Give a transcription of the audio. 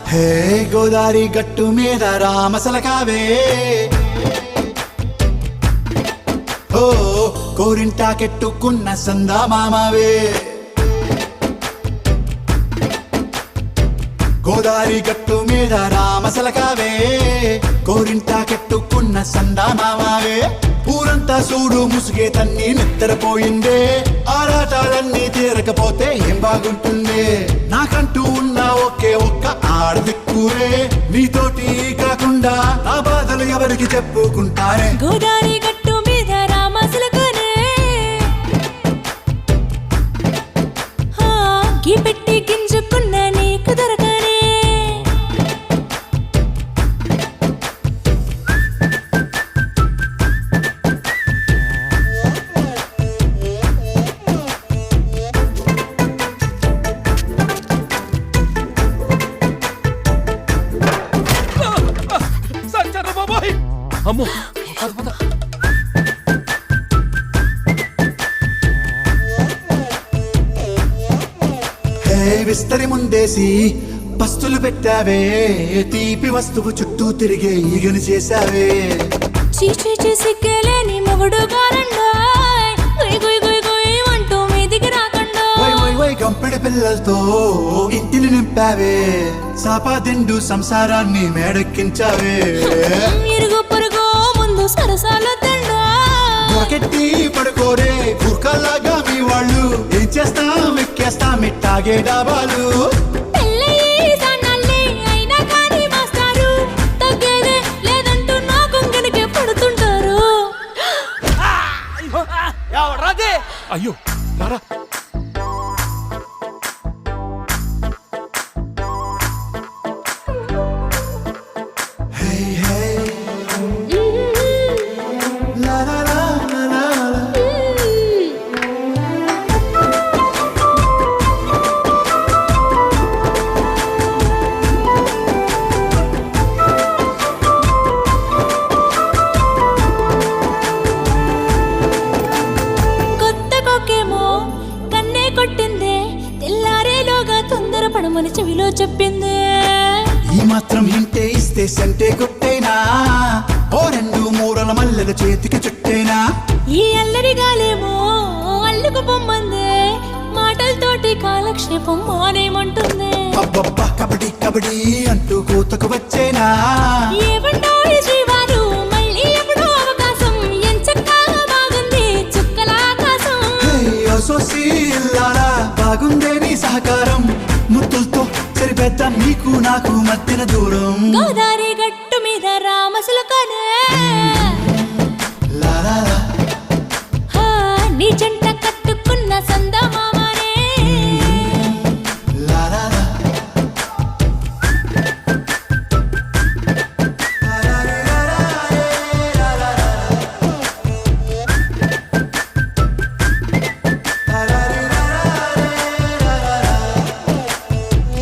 హే గోదారి గట్టు మీద రామసలకావే ఓ కోరింటాకెట్టుకున్న సందా మామావే గోదారి గట్టు మీద రామసలకావే కోరింటాకెట్టుకున్న సందా మామావే ఊరంతా చూడు ముసుగే తన్ని నిద్రపోయిందే ఆరాటాలన్నీ తీరకపోతే ఏం బాగుంటుంది నాకంటూ ఉన్న ఒకే ఒక్క ఆడదిక్కురే నీతోటి కాకుండా నా బాధలు ఎవరికి చెప్పుకుంటారే గోదారి గట్టు మీద రామసలకానే గీ పెట్టి గింజుకున్న నీకు దొరకనే అమ్మో పద పద హే విస్తరి ముందేసి పస్తులు పెట్టావే తీపి వస్తువు చుట్టూ తిరిగే ఈగను చేశావే చీచీ సిగ్గలేని మొగుడు గారండాయ్ గుయ్ గుయ్ గుయ్ గుయ్ అంటూ మీదికి రాకండా వై వై వై గంపెడి పిల్లలతో ఇంటిని నింపావే సాపాదిండు సంసారాన్ని మేడెక్కించావే ఇరుగు పొరుగు ముందు సరసాలు తండా దొరకెట్టి పడుకోరే కుక్కలాగా మీ వాళ్ళు ఏం చేస్తాం ఎక్కేస్తాం ఇట్టాగే డాబాలు పెళ్ళయి సన్నాళ్ళే అయినా కానీ మాస్తారు తగ్గేదే లేదంటూ నా కొంగనికే పడుతుంటారు అయ్యో రారా హే హే లా లా లా లా లా కొత్త కొక్కేమో కన్నే కొట్టిందే తెల్లారేలోగా తొందర పడమని చెవిలో చెప్పిందే ఈ మాత్రం హింటే ఇస్తే సంటే కొట్టేనా ఓ రెండు మూరల మల్లెల చేతికి చుట్టేనా ఈ అల్లరి గాలేమో అల్లుకు పొమ్మందే మాటలతోటి కాలక్షేపం మానేమంటుంది అబ్బబ్బా కబడ్డీ కబడ్డీ అంటూ కూతకు వచ్చేనా ఏమంటారు శ్రీవారు మళ్ళీ ఎప్పుడో అవకాశం ఎంచక్కా బాగుంది చుక్కల ఆకాశం హే సోసి ఇల్లారా బాగుందే నీ సహకారం ముద్దులతో సరిపెద్దాం నీకు నాకు మధ్యన దూరం గోదారి గట్టు మీద రామసలకానే